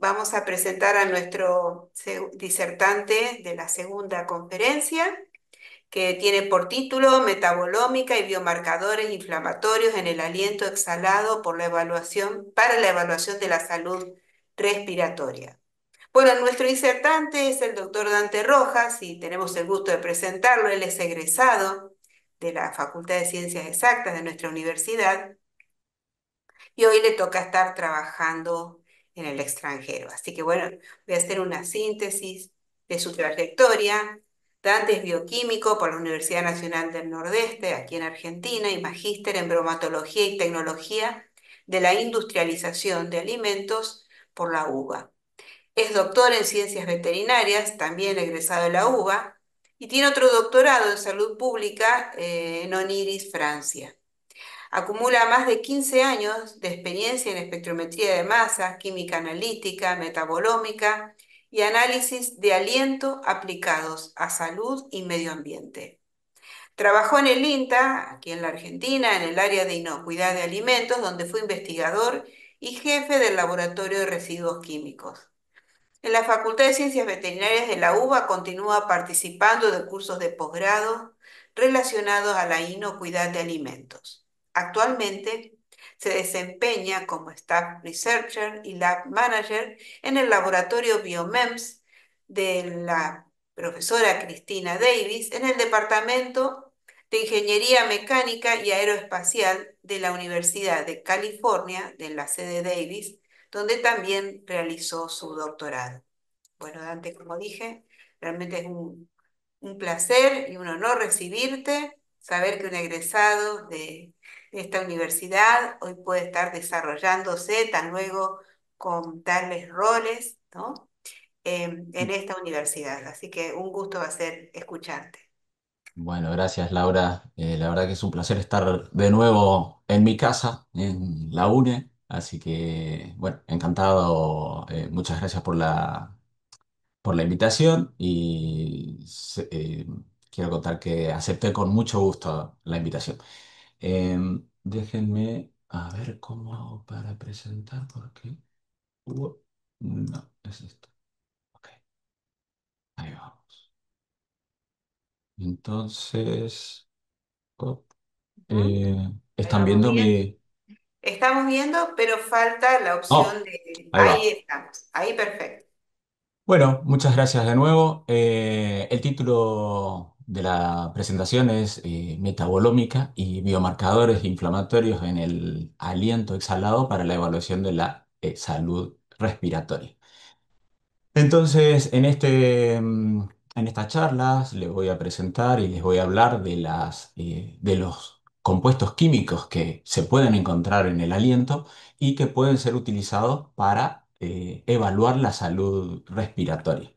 vamos a presentar a nuestro disertante de la segunda conferencia, que tiene por título Metabolómica y biomarcadores inflamatorios en el aliento exhalado para la evaluación de la salud respiratoria. Bueno, nuestro disertante es el doctor Dante Rojas y tenemos el gusto de presentarlo. Él es egresado de la Facultad de Ciencias Exactas de nuestra universidad y hoy le toca estar trabajando en el extranjero. Así que bueno, voy a hacer una síntesis de su trayectoria. Dante es bioquímico por la Universidad Nacional del Nordeste, aquí en Argentina, y magíster en bromatología y tecnología de la industrialización de alimentos por la UBA. Es doctor en ciencias veterinarias, también egresado de la UBA, y tiene otro doctorado en salud pública en Oniris, Francia. Acumula más de 15 años de experiencia en espectrometría de masa, química analítica, metabolómica y análisis de aliento aplicados a salud y medio ambiente. Trabajó en el INTA, aquí en la Argentina, en el área de inocuidad de alimentos, donde fue investigador y jefe del Laboratorio de Residuos Químicos. En la Facultad de Ciencias Veterinarias de la UBA continúa participando de cursos de posgrado relacionados a la inocuidad de alimentos. Actualmente se desempeña como Staff Researcher y Lab Manager en el laboratorio Biomems de la profesora Cristina Davis en el Departamento de Ingeniería Mecánica y Aeroespacial de la Universidad de California, de la sede Davis, donde también realizó su doctorado. Bueno, Dante, como dije, realmente es un placer y un honor recibirte, saber que un egresado de esta universidad hoy puede estar desarrollándose tan luego con tales roles, ¿no? En esta universidad. Así que un gusto va a ser escucharte. Bueno, gracias Laura. La verdad que es un placer estar de nuevo en mi casa, en la UNE. Así que, bueno, encantado. Muchas gracias por la invitación y quiero contar que acepté con mucho gusto la invitación. Déjenme a ver cómo hago para presentar, porque no, es esto. Ok, ahí vamos. Entonces, oh, ¿Mm? Ahí ¿están vamos viendo bien. mi...? Estamos viendo, pero falta la opción Oh, de... ahí Ahí va. estamos, ahí perfecto. Bueno, muchas gracias de nuevo. El título de la presentación es Metabolómica y biomarcadores inflamatorios en el aliento exhalado para la evaluación de la salud respiratoria. Entonces, en estas charlas les voy a presentar y les voy a hablar de los compuestos químicos que se pueden encontrar en el aliento y que pueden ser utilizados para evaluar la salud respiratoria.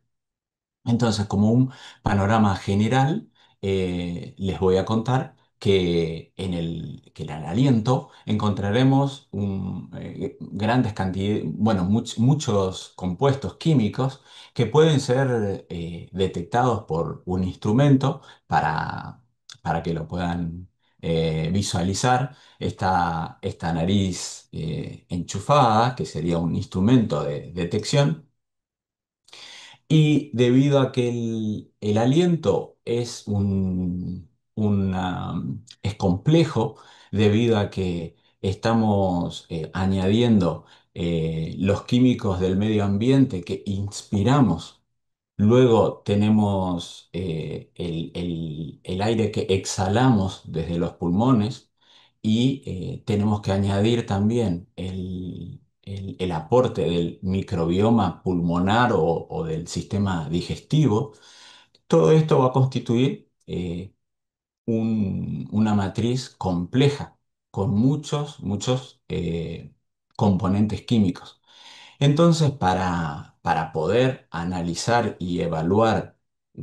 Entonces, como un panorama general, les voy a contar que en el aliento encontraremos grandes cantidades, bueno, muchos compuestos químicos que pueden ser detectados por un instrumento para que lo puedan visualizar. Esta nariz enchufada, que sería un instrumento de detección. Y debido a que el aliento es complejo, debido a que estamos añadiendo los químicos del medio ambiente que inspiramos. Luego tenemos el aire que exhalamos desde los pulmones y tenemos que añadir también el aporte del microbioma pulmonar o del sistema digestivo. Todo esto va a constituir una matriz compleja con muchos componentes químicos. Entonces, para poder analizar y evaluar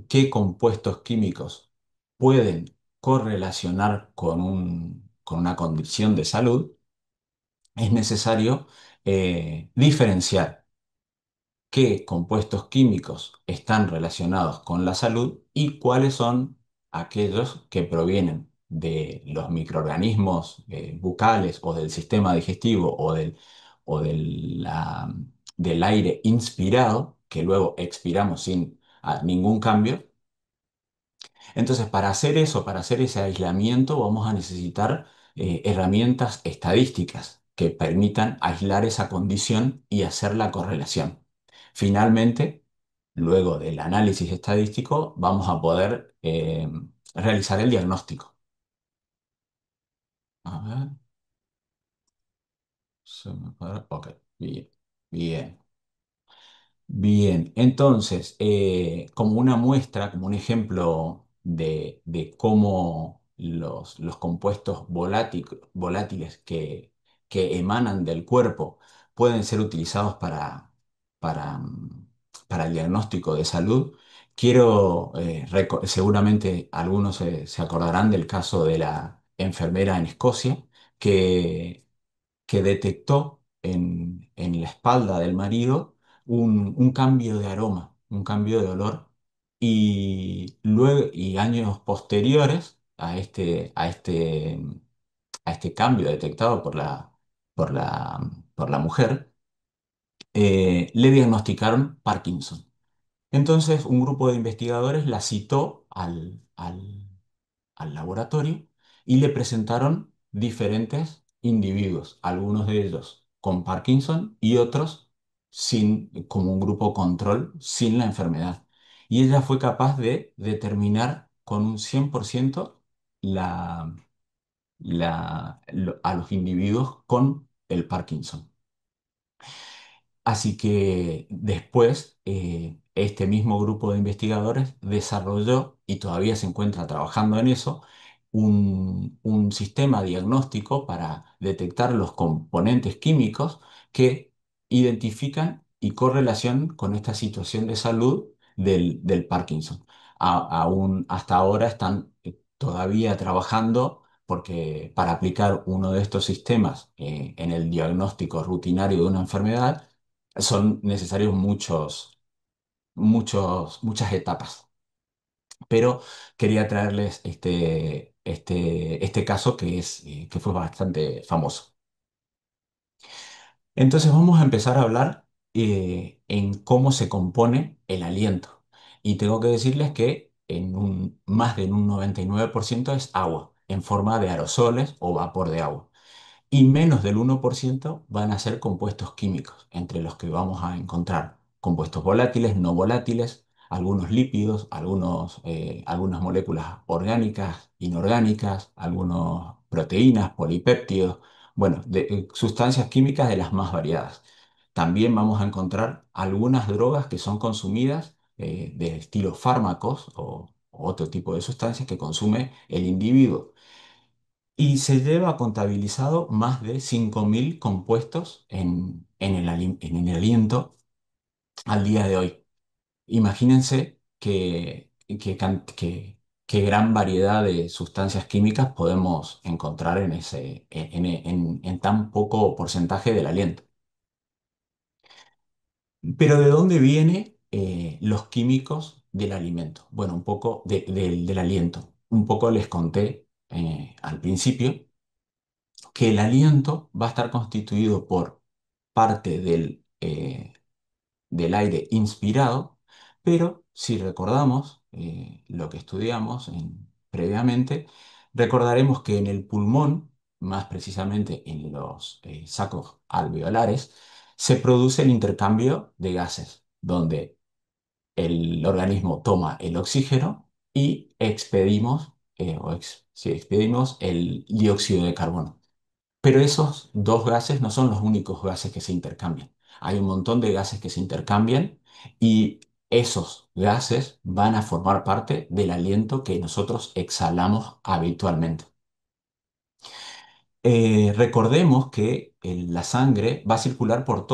qué compuestos químicos pueden correlacionar con una condición de salud, es necesario diferenciar qué compuestos químicos están relacionados con la salud y cuáles son aquellos que provienen de los microorganismos bucales o del sistema digestivo o de del aire inspirado, que luego expiramos sin ningún cambio. Entonces, para hacer eso, para hacer ese aislamiento, vamos a necesitar herramientas estadísticas que permitan aislar esa condición y hacer la correlación. Finalmente, luego del análisis estadístico, vamos a poder realizar el diagnóstico. A ver, ok, bien, bien. Bien, entonces, como una muestra, como un ejemplo de cómo los compuestos volátiles que emanan del cuerpo pueden ser utilizados para, mm, para el diagnóstico de salud, quiero, seguramente algunos se acordarán del caso de la enfermera en Escocia, que que detectó en la espalda del marido un cambio de aroma, un cambio de olor, y luego, y años posteriores a este cambio detectado por la, por la mujer, le diagnosticaron Parkinson. Entonces, un grupo de investigadores la citó al laboratorio y le presentaron diferentes individuos, algunos de ellos con Parkinson y otros sin, como un grupo control sin la enfermedad. Y ella fue capaz de determinar con un 100% la, a los individuos con el Parkinson. Así que después este mismo grupo de investigadores desarrolló, y todavía se encuentra trabajando en eso, un sistema diagnóstico para detectar los componentes químicos que identifican y correlación con esta situación de salud del Parkinson. Aún hasta ahora están todavía trabajando porque para aplicar uno de estos sistemas en el diagnóstico rutinario de una enfermedad, son necesarios muchas etapas. Pero quería traerles este caso que fue bastante famoso. Entonces vamos a empezar a hablar en cómo se compone el aliento. Y tengo que decirles que más de un 99% es agua, en forma de aerosoles o vapor de agua, y menos del 1% van a ser compuestos químicos, entre los que vamos a encontrar compuestos volátiles, no volátiles, algunos lípidos, algunas moléculas orgánicas, inorgánicas, algunas proteínas, polipéptidos, bueno, sustancias químicas de las más variadas. También vamos a encontrar algunas drogas que son consumidas de estilo fármacos o otro tipo de sustancias que consume el individuo, y se lleva contabilizado más de 5.000 compuestos en el aliento al día de hoy. Imagínense qué gran variedad de sustancias químicas podemos encontrar en tan poco porcentaje del aliento. Pero ¿de dónde vienen los químicos del alimento? Bueno, un poco del aliento. Un poco les conté al principio que el aliento va a estar constituido por parte del aire inspirado, pero si recordamos lo que estudiamos previamente, recordaremos que en el pulmón, más precisamente en los sacos alveolares, se produce el intercambio de gases, donde el organismo toma el oxígeno y expedimos, sí, expedimos el dióxido de carbono. Pero esos dos gases no son los únicos gases que se intercambian. Hay un montón de gases que se intercambian y esos gases van a formar parte del aliento que nosotros exhalamos habitualmente. Recordemos que la sangre va a circular por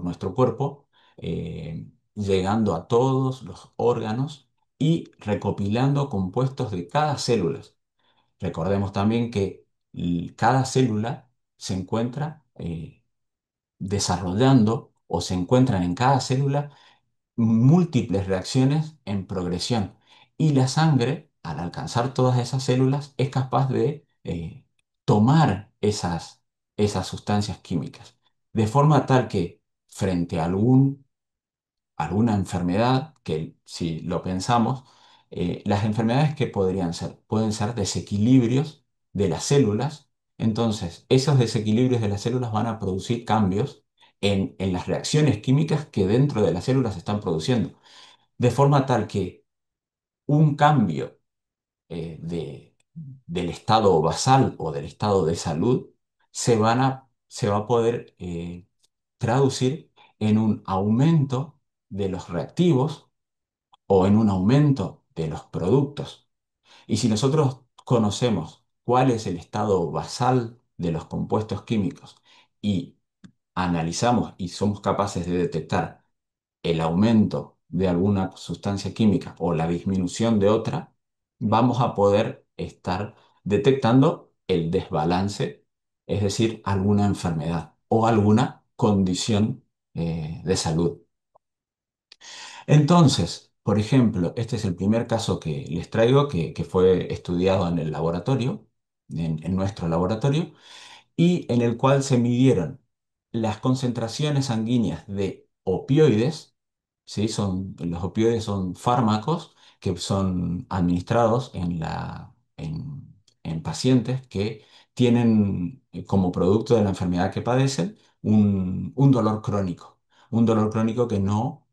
nuestro cuerpo, llegando a todos los órganos y recopilando compuestos de cada célula. Recordemos también que cada célula se encuentra desarrollando, o se encuentran en cada célula múltiples reacciones en progresión. Y la sangre, al alcanzar todas esas células, es capaz de tomar esas sustancias químicas. De forma tal que frente a alguna enfermedad que, si lo pensamos, las enfermedades que podrían ser, pueden ser desequilibrios de las células. Entonces, esos desequilibrios de las células van a producir cambios en las reacciones químicas que dentro de las células se están produciendo, de forma tal que un cambio del estado basal o del estado de salud se va a poder traducir en un aumento de los reactivos o en un aumento de los productos. Y si nosotros conocemos cuál es el estado basal de los compuestos químicos y analizamos y somos capaces de detectar el aumento de alguna sustancia química o la disminución de otra, vamos a poder estar detectando el desbalance, es decir, alguna enfermedad o alguna condición de salud. Entonces, por ejemplo, este es el primer caso que les traigo que fue estudiado en el laboratorio, en nuestro laboratorio, y en el cual se midieron las concentraciones sanguíneas de opioides, ¿sí? Los opioides son fármacos que son administrados en pacientes que tienen como producto de la enfermedad que padecen un dolor crónico. Un dolor crónico que no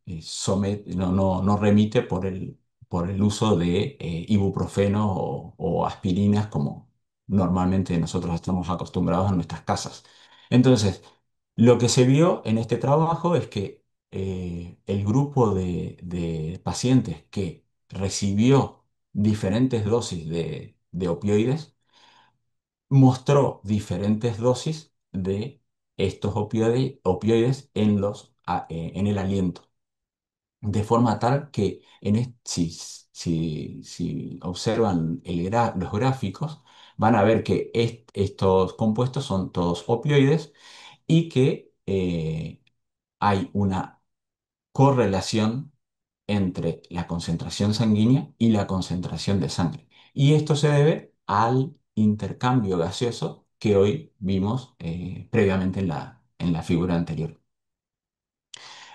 remite por el uso de ibuprofeno o aspirinas como normalmente nosotros estamos acostumbrados en nuestras casas. Entonces, lo que se vio en este trabajo es que el grupo de pacientes que recibió diferentes dosis de opioides mostró diferentes dosis de estos opioides en el aliento. De forma tal que si observan los gráficos, van a ver que estos compuestos son todos opioides y que hay una correlación entre la concentración sanguínea y la concentración de sangre. Y esto se debe al intercambio gaseoso que hoy vimos previamente en la figura anterior.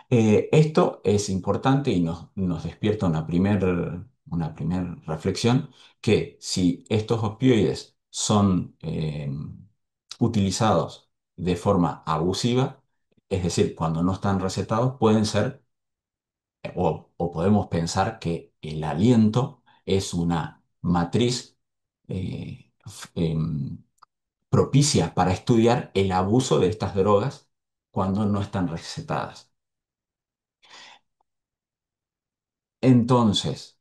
Esto es importante y nos despierta una primer reflexión, que si estos opioides son utilizados de forma abusiva, es decir, cuando no están recetados, pueden ser o podemos pensar que el aliento es una matriz propicia para estudiar el abuso de estas drogas cuando no están recetadas. Entonces,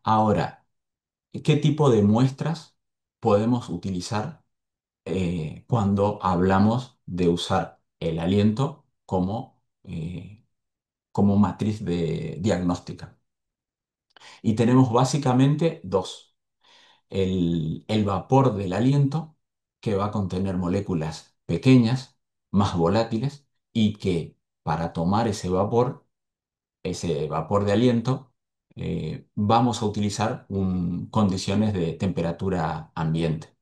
ahora, ¿qué tipo de muestras podemos utilizar cuando hablamos de usar el aliento como matriz diagnóstica? Y tenemos básicamente dos. El vapor del aliento, que va a contener moléculas pequeñas, más volátiles, y que para tomar ese vapor de aliento, vamos a utilizar condiciones de temperatura ambiente.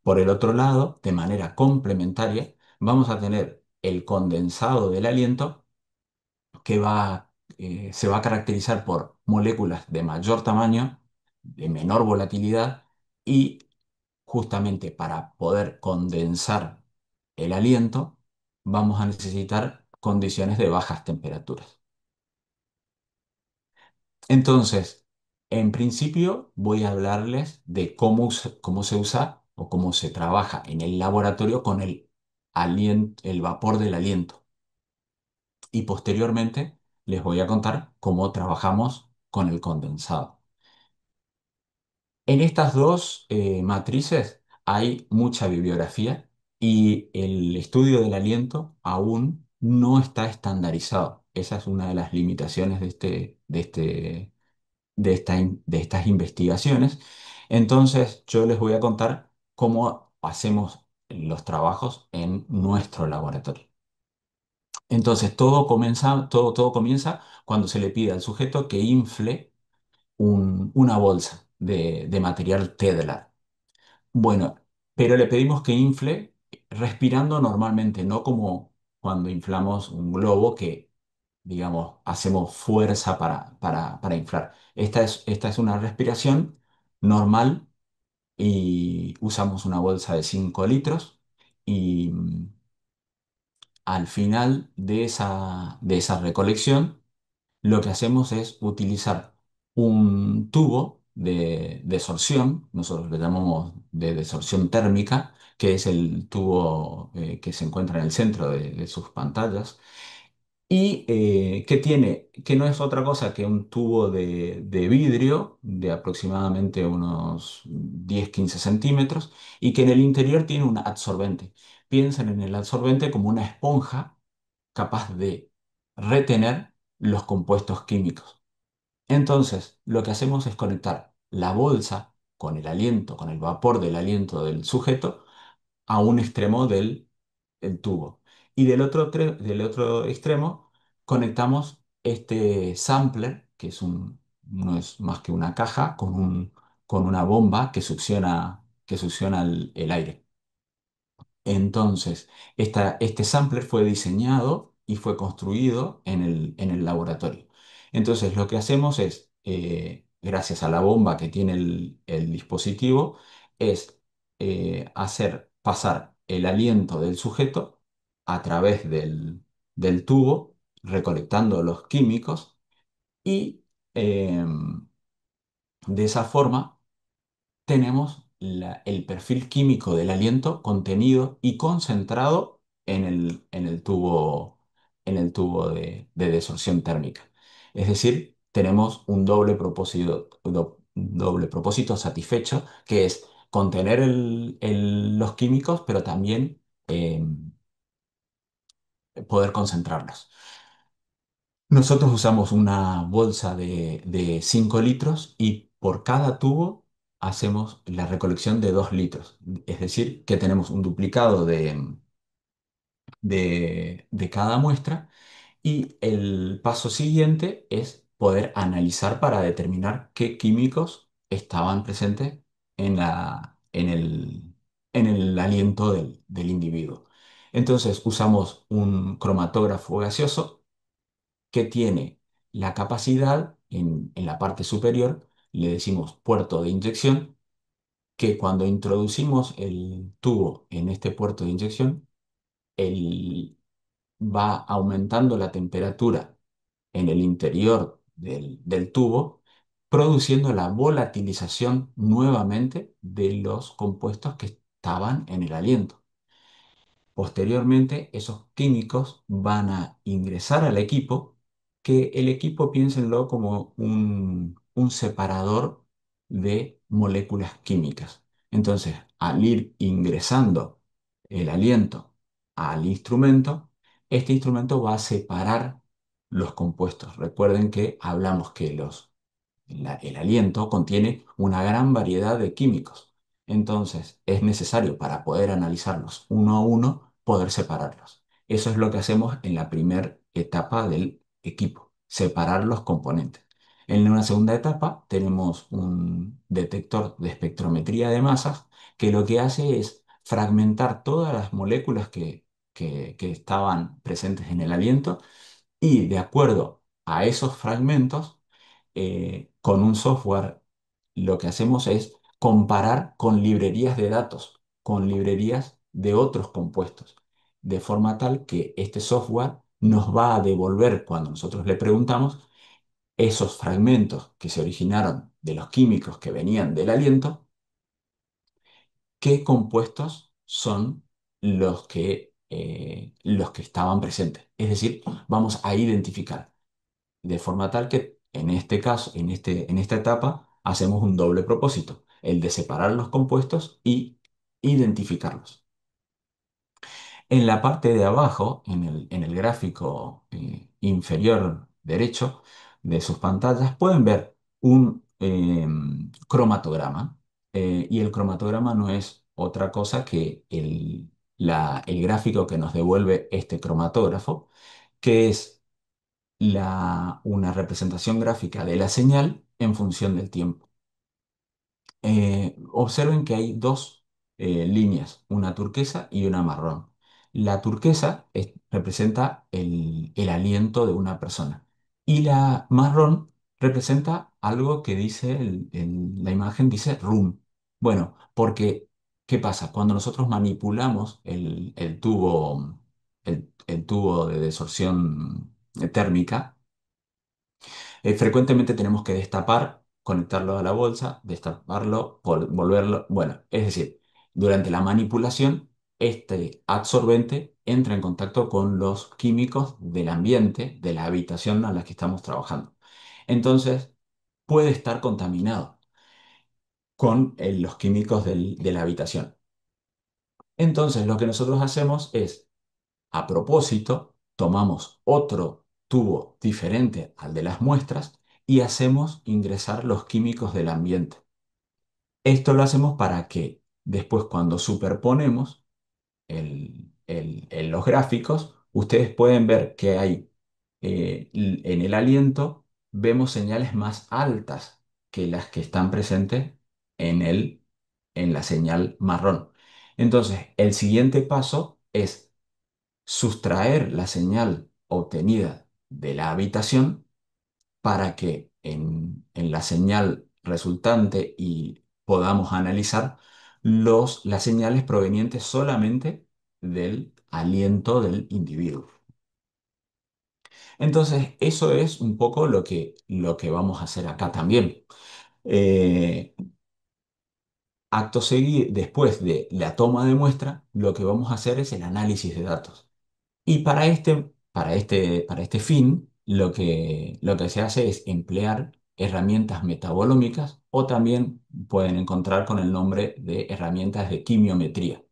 Por el otro lado, de manera complementaria, vamos a tener el condensado del aliento que se va a caracterizar por moléculas de mayor tamaño, de menor volatilidad y justamente para poder condensar el aliento vamos a necesitar condiciones de bajas temperaturas. Entonces, en principio voy a hablarles de cómo se usa o cómo se trabaja en el laboratorio con el vapor del aliento. Y posteriormente les voy a contar cómo trabajamos con el condensado. En estas dos matrices hay mucha bibliografía y el estudio del aliento aún no está estandarizado. Esa es una de las limitaciones de estas investigaciones. Entonces, yo les voy a contar cómo hacemos los trabajos en nuestro laboratorio. Entonces, todo comienza cuando se le pide al sujeto que infle una bolsa de material Tedlar. Bueno, pero le pedimos que infle respirando normalmente, no cuando inflamos un globo que, digamos, hacemos fuerza para inflar. Esta es una respiración normal y usamos una bolsa de 5 litros y al final de esa recolección lo que hacemos es utilizar un tubo de desorción, nosotros le llamamos de desorción térmica, que es el tubo que se encuentra en el centro de sus pantallas, y que no es otra cosa que un tubo de vidrio de aproximadamente unos 10-15 centímetros y que en el interior tiene un absorbente. Piensen en el absorbente como una esponja capaz de retener los compuestos químicos. Entonces, lo que hacemos es conectar la bolsa con el aliento, con el vapor del aliento del sujeto, a un extremo del el tubo. Y del otro extremo conectamos este sampler, que no es más que una caja con una bomba que succiona el aire. Entonces, este sampler fue diseñado y fue construido en el laboratorio. Entonces, lo que hacemos es, gracias a la bomba que tiene el dispositivo, es hacer pasar el aliento del sujeto a través del tubo, recolectando los químicos y de esa forma tenemos el perfil químico del aliento contenido y concentrado en el tubo de desorción térmica. Es decir, tenemos un doble propósito satisfecho, que es contener los químicos, pero también poder concentrarlos. Nosotros usamos una bolsa de 5 litros y por cada tubo hacemos la recolección de 2 litros. Es decir, que tenemos un duplicado de cada muestra y el paso siguiente es poder analizar para determinar qué químicos estaban presentes en el aliento del individuo. Entonces usamos un cromatógrafo gaseoso que tiene la capacidad en la parte superior, le decimos puerto de inyección, que cuando introducimos el tubo en este puerto de inyección, él va aumentando la temperatura en el interior del tubo, produciendo la volatilización nuevamente de los compuestos que estaban en el aliento. Posteriormente, esos químicos van a ingresar al equipo, que el equipo piénsenlo como un separador de moléculas químicas. Entonces, al ir ingresando el aliento al instrumento, este instrumento va a separar los compuestos. Recuerden que hablamos que el aliento contiene una gran variedad de químicos. Entonces, es necesario para poder analizarlos uno a uno, poder separarlos. Eso es lo que hacemos en la primera etapa del equipo, separar los componentes. En una segunda etapa tenemos un detector de espectrometría de masas que lo que hace es fragmentar todas las moléculas que estaban presentes en el aliento y de acuerdo a esos fragmentos, con un software lo que hacemos es comparar con librerías de datos, con librerías de otros compuestos, de forma tal que este software nos va a devolver cuando nosotros le preguntamos esos fragmentos que se originaron de los químicos que venían del aliento, qué compuestos son los que estaban presentes. Es decir, vamos a identificar de forma tal que en este caso, en esta etapa, hacemos un doble propósito, el de separar los compuestos y identificarlos. En la parte de abajo, en el gráfico inferior derecho de sus pantallas, pueden ver un cromatograma. Y el cromatograma no es otra cosa que el gráfico que nos devuelve este cromatógrafo, que es una representación gráfica de la señal en función del tiempo. Observen que hay dos líneas, una turquesa y una marrón. La turquesa representa el aliento de una persona y la marrón representa algo que dice, la imagen dice room. Bueno, porque, ¿qué pasa? Cuando nosotros manipulamos el tubo de desorción térmica, frecuentemente tenemos que destapar, conectarlo a la bolsa, destaparlo, volverlo. Bueno, es decir, durante la manipulación, este absorbente entra en contacto con los químicos del ambiente, de la habitación a la que estamos trabajando. Entonces, puede estar contaminado con los químicos de la habitación. Entonces, lo que nosotros hacemos es, a propósito, tomamos otro tubo diferente al de las muestras y hacemos ingresar los químicos del ambiente. Esto lo hacemos para que después, cuando superponemos en los gráficos, ustedes pueden ver que hay en el aliento, vemos señales más altas que las que están presentes en en la señal marrón. Entonces, el siguiente paso es sustraer la señal obtenida de la habitación para que en la señal resultante y podamos analizar las señales provenientes solamente del aliento del individuo. Entonces, eso es un poco lo que vamos a hacer acá también. Eh, Acto seguido, después de la toma de muestra, lo que vamos a hacer es el análisis de datos. Y para este fin, lo que se hace es emplear herramientas metabolómicas o también pueden encontrar con el nombre de herramientas de quimiometría.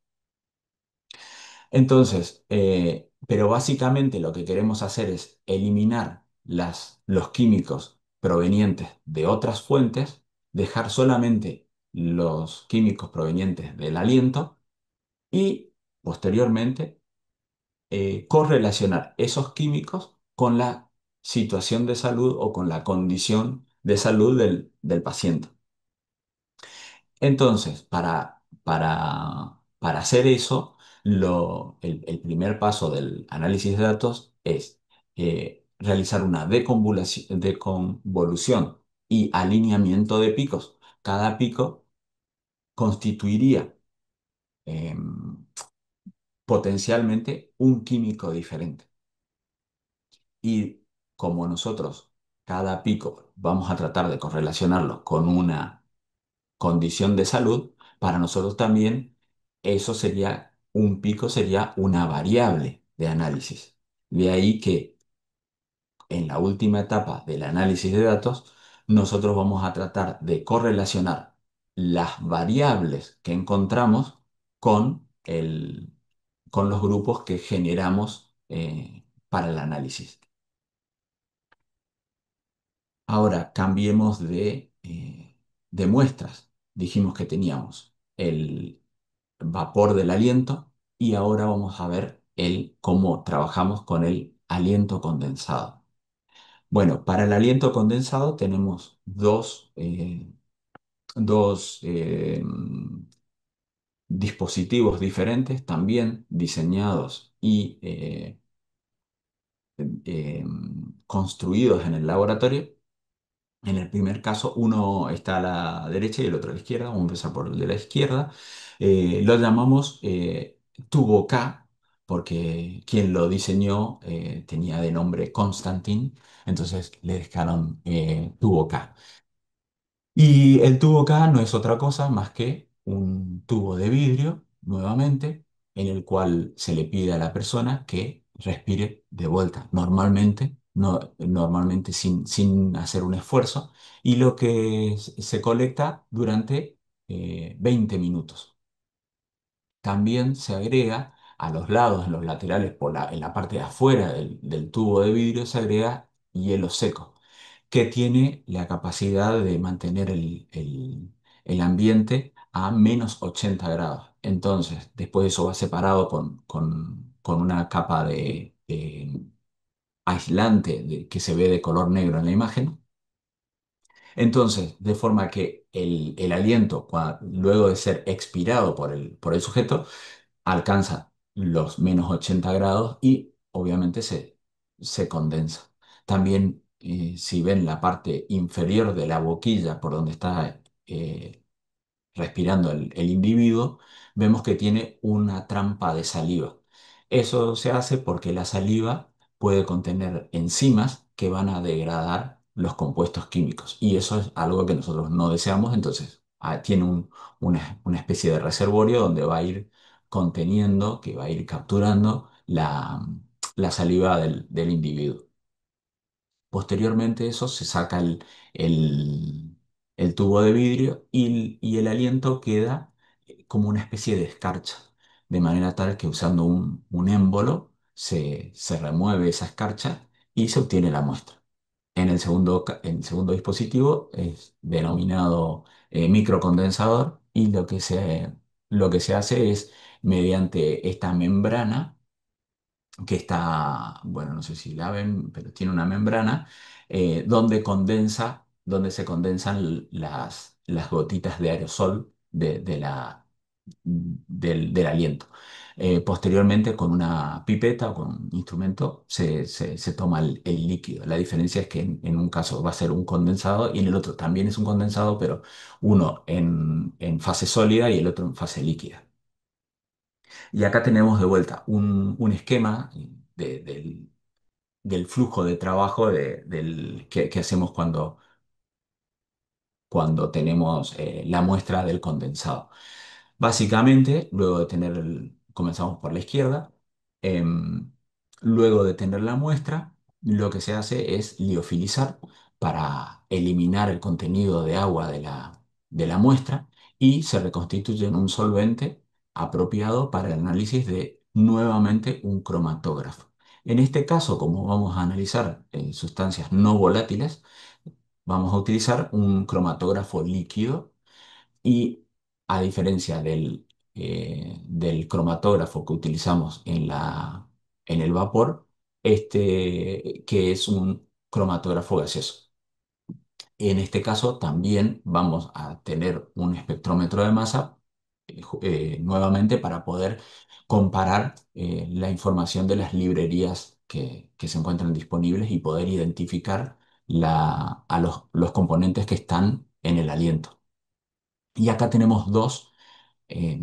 Entonces, pero básicamente lo que queremos hacer es eliminar los químicos provenientes de otras fuentes, dejar solamente los químicos provenientes del aliento y posteriormente correlacionar esos químicos con la situación de salud o con la condición de salud del paciente. Entonces, para hacer eso, el primer paso del análisis de datos es realizar una deconvolución y alineamiento de picos. Cada pico constituiría potencialmente un químico diferente. Y como nosotros cada pico vamos a tratar de correlacionarlo con una condición de salud, para nosotros también eso sería, un pico sería una variable de análisis. De ahí que en la última etapa del análisis de datos, nosotros vamos a tratar de correlacionar las variables que encontramos con con los grupos que generamos para el análisis. Ahora cambiemos de muestras. Dijimos que teníamos el vapor del aliento y ahora vamos a ver cómo trabajamos con el aliento condensado. Bueno, para el aliento condensado tenemos dos dispositivos diferentes, también diseñados y construidos en el laboratorio. En el primer caso, uno está a la derecha y el otro a la izquierda. Vamos a empezar por el de la izquierda. Lo llamamos tubo K, porque quien lo diseñó tenía de nombre Constantin, entonces le dejaron tubo K. Y el tubo K no es otra cosa más que un tubo de vidrio, nuevamente, en el cual se le pide a la persona que respire de vuelta, normalmente, normalmente sin hacer un esfuerzo, y lo que se colecta durante 20 minutos. También se agrega a los lados, en los laterales, en la parte de afuera del tubo de vidrio, se agrega hielo seco que tiene la capacidad de mantener el ambiente a -80 grados. Entonces, después eso va separado con una capa de aislante que se ve de color negro en la imagen. Entonces, de forma que el aliento, luego de ser expirado por por el sujeto, alcanza los -80 grados y obviamente se condensa. También, si ven la parte inferior de la boquilla por donde está respirando el individuo, vemos que tiene una trampa de saliva. Eso se hace porque la saliva puede contener enzimas que van a degradar los compuestos químicos y eso es algo que nosotros no deseamos, entonces tiene una especie de reservorio donde va a ir conteniendo, que va a ir capturando la saliva del individuo. Posteriormente eso se saca el- el tubo de vidrio y el aliento queda como una especie de escarcha, de manera tal que usando un émbolo se remueve esa escarcha y se obtiene la muestra. En el segundo dispositivo es denominado microcondensador y lo que se hace es mediante esta membrana que está, bueno, no sé si la ven, pero tiene una membrana donde se condensan las gotitas de aerosol del aliento. Posteriormente, con una pipeta o con un instrumento, se toma el líquido. La diferencia es que en un caso va a ser un condensado y en el otro también es un condensado, pero uno en fase sólida y el otro en fase líquida. Y acá tenemos de vuelta un esquema del flujo de trabajo que hacemos cuando tenemos la muestra del condensado. Básicamente, luego de comenzamos por la izquierda, em, luego de tener la muestra, lo que se hace es liofilizar para eliminar el contenido de agua de la muestra y se reconstituye en un solvente apropiado para el análisis de nuevamente un cromatógrafo. En este caso, como vamos a analizar sustancias no volátiles, vamos a utilizar un cromatógrafo líquido y a diferencia del cromatógrafo que utilizamos en el vapor, este que es un cromatógrafo gaseoso. En este caso también vamos a tener un espectrómetro de masa nuevamente para poder comparar la información de las librerías que se encuentran disponibles y poder identificar a los componentes que están en el aliento. Y acá tenemos eh,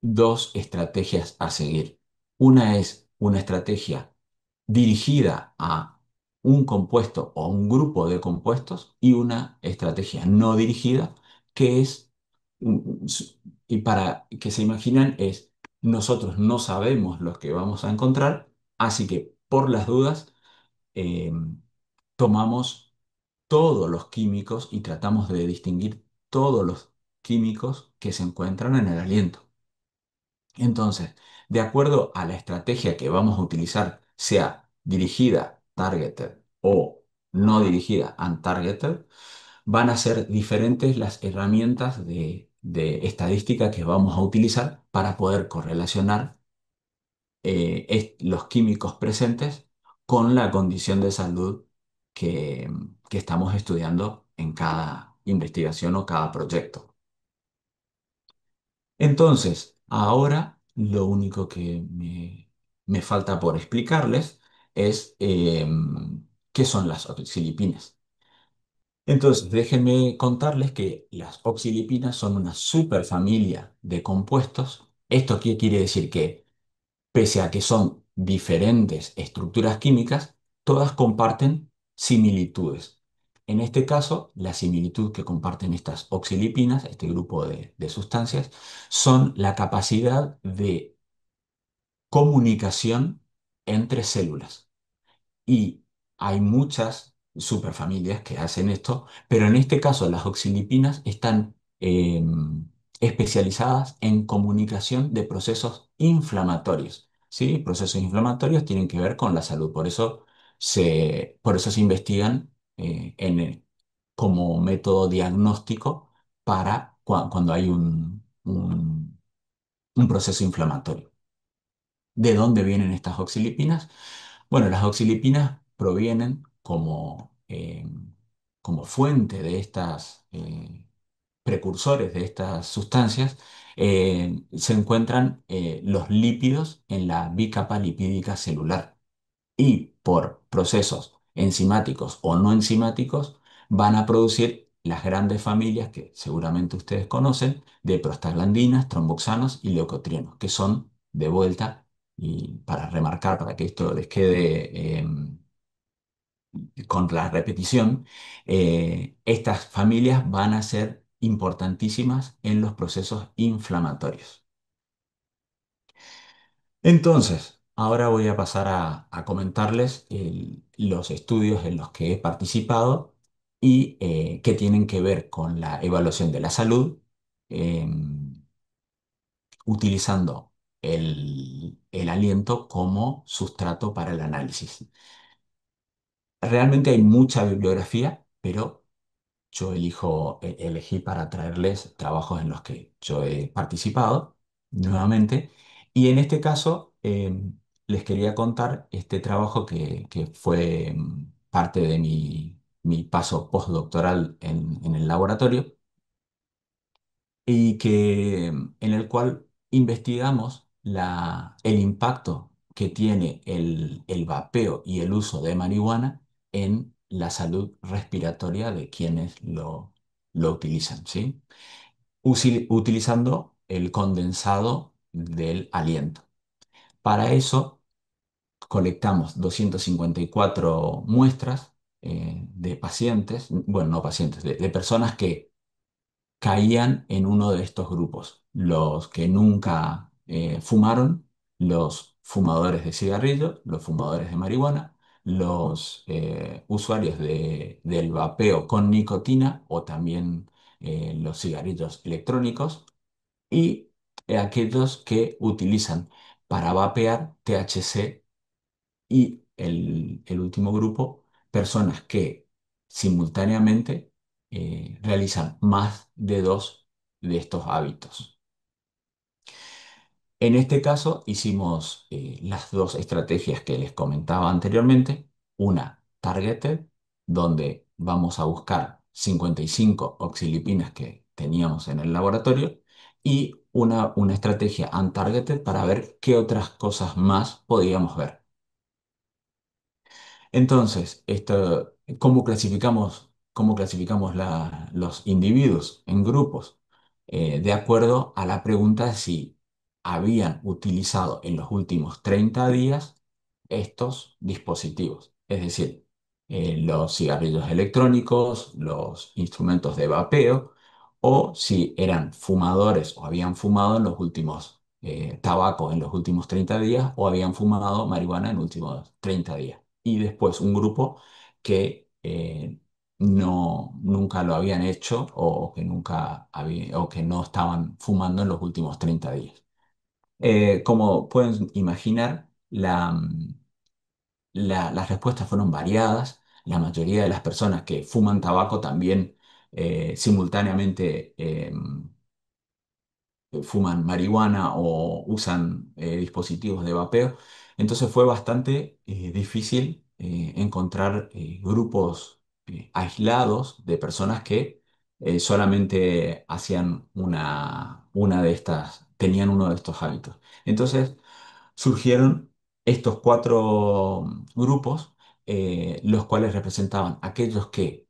dos estrategias a seguir. Una es una estrategia dirigida a un compuesto o un grupo de compuestos y una estrategia no dirigida que es, y para que se imaginen, es nosotros no sabemos lo que vamos a encontrar, así que por las dudas eh, tomamos todos los químicos y tratamos de distinguir todos los químicos que se encuentran en el aliento. Entonces, de acuerdo a la estrategia que vamos a utilizar, sea dirigida, targeted o no dirigida, untargeted, van a ser diferentes las herramientas de estadística que vamos a utilizar para poder correlacionar los químicos presentes con la condición de salud que, que estamos estudiando en cada investigación o cada proyecto. Entonces, ahora lo único que me falta por explicarles es qué son las oxilipinas. Entonces, déjenme contarles que las oxilipinas son una superfamilia de compuestos. ¿Esto qué quiere decir? Que pese a que son diferentes estructuras químicas, todas comparten similitudes. En este caso, la similitud que comparten estas oxilipinas, este grupo de sustancias, son la capacidad de comunicación entre células. Y hay muchas superfamilias que hacen esto, pero en este caso las oxilipinas están especializadas en comunicación de procesos inflamatorios. ¿Sí? Procesos inflamatorios tienen que ver con la salud, por eso se investigan como método diagnóstico para cuando hay un proceso inflamatorio. ¿De dónde vienen estas oxilipinas? Bueno, las oxilipinas provienen como fuente de estas precursores de estas sustancias, se encuentran los lípidos en la bicapa lipídica celular y por procesos enzimáticos o no enzimáticos van a producir las grandes familias que seguramente ustedes conocen de prostaglandinas, tromboxanos y leucotrienos, que son de vuelta, y para remarcar, para que esto les quede con la repetición, estas familias van a ser importantísimas en los procesos inflamatorios. Entonces, ahora voy a pasar a comentarles los estudios en los que he participado y que tienen que ver con la evaluación de la salud, utilizando el aliento como sustrato para el análisis. Realmente hay mucha bibliografía, pero yo elegí para traerles trabajos en los que yo he participado nuevamente. Y en este caso, les quería contar este trabajo que fue parte de mi paso postdoctoral en el laboratorio y en el cual investigamos el impacto que tiene el vapeo y el uso de marihuana en la salud respiratoria de quienes lo utilizan, ¿sí? Utilizando el condensado del aliento. Para eso colectamos 254 muestras de pacientes, bueno, no pacientes, de personas que caían en uno de estos grupos, los que nunca fumaron, los fumadores de cigarrillo, los fumadores de marihuana, los usuarios del vapeo con nicotina o también los cigarrillos electrónicos y aquellos que utilizan para vapear THC y el último grupo, personas que simultáneamente realizan más de dos de estos hábitos. En este caso hicimos las dos estrategias que les comentaba anteriormente, una targeted, donde vamos a buscar 55 oxilipinas que teníamos en el laboratorio, y una estrategia untargeted para ver qué otras cosas más podíamos ver. Entonces, cómo clasificamos los individuos en grupos? De acuerdo a la pregunta si habían utilizado en los últimos 30 días estos dispositivos, es decir, los cigarrillos electrónicos, los instrumentos de vapeo, o si eran fumadores o habían fumado en los últimos tabaco en los últimos 30 días o habían fumado marihuana en los últimos 30 días y después un grupo que nunca lo habían hecho o que o que no estaban fumando en los últimos 30 días. Como pueden imaginar, las respuestas fueron variadas. La mayoría de las personas que fuman tabaco también simultáneamente fuman marihuana o usan dispositivos de vapeo. Entonces fue bastante difícil encontrar grupos aislados de personas que solamente hacían una de estas, tenían uno de estos hábitos. Entonces surgieron estos cuatro grupos, los cuales representaban aquellos que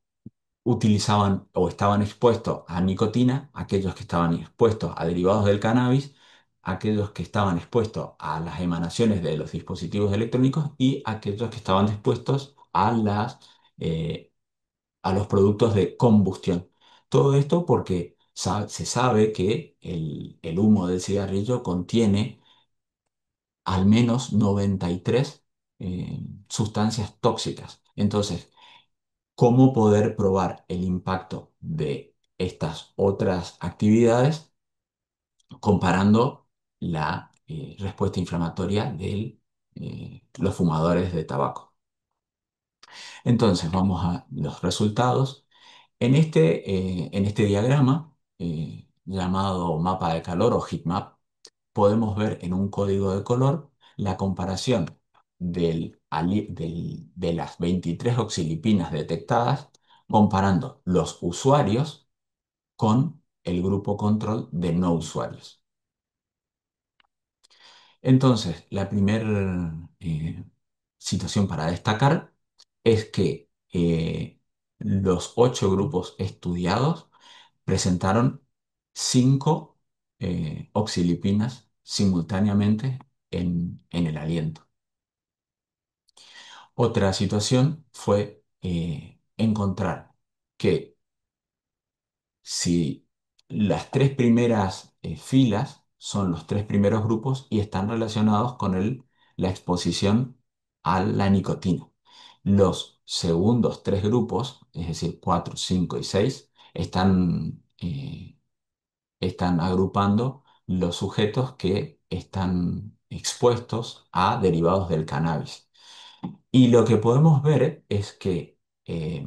utilizaban o estaban expuestos a nicotina, aquellos que estaban expuestos a derivados del cannabis, aquellos que estaban expuestos a las emanaciones de los dispositivos electrónicos y aquellos que estaban expuestos eh, a los productos de combustión. Todo esto porque se sabe que el humo del cigarrillo contiene al menos 93 sustancias tóxicas. Entonces, cómo poder probar el impacto de estas otras actividades comparando la respuesta inflamatoria de los fumadores de tabaco. Entonces, vamos a los resultados. En este diagrama, llamado mapa de calor o heatmap, podemos ver en un código de color la comparación de las 23 oxilipinas detectadas, comparando los usuarios con el grupo control de no usuarios. Entonces, la primera situación para destacar es que los 8 grupos estudiados presentaron 5 oxilipinas simultáneamente en el aliento. Otra situación fue encontrar que si las 3 primeras filas son los 3 primeros grupos y están relacionados con la exposición a la nicotina. Los segundos 3 grupos, es decir, 4, 5 y 6, están agrupando los sujetos que están expuestos a derivados del cannabis. Y lo que podemos ver es que eh,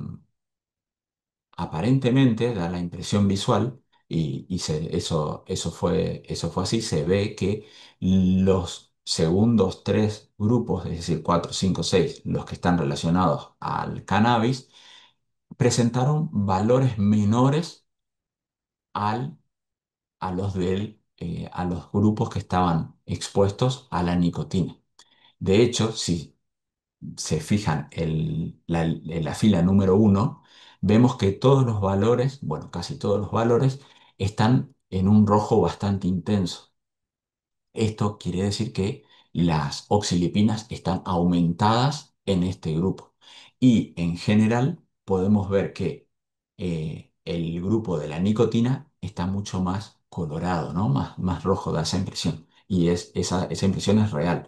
aparentemente da la impresión visual, eso fue así, se ve que los segundos 3 grupos, es decir, 4, 5, 6, los que están relacionados al cannabis, presentaron valores menores al, a los grupos que estaban expuestos a la nicotina. De hecho, si se fijan en la fila número 1, vemos que todos los valores, bueno, casi todos los valores, están en un rojo bastante intenso. Esto quiere decir que las oxilipinas están aumentadas en este grupo. Y en general podemos ver que el grupo de la nicotina está mucho más colorado, ¿no? Más rojo, da esa impresión. Y esa impresión es real.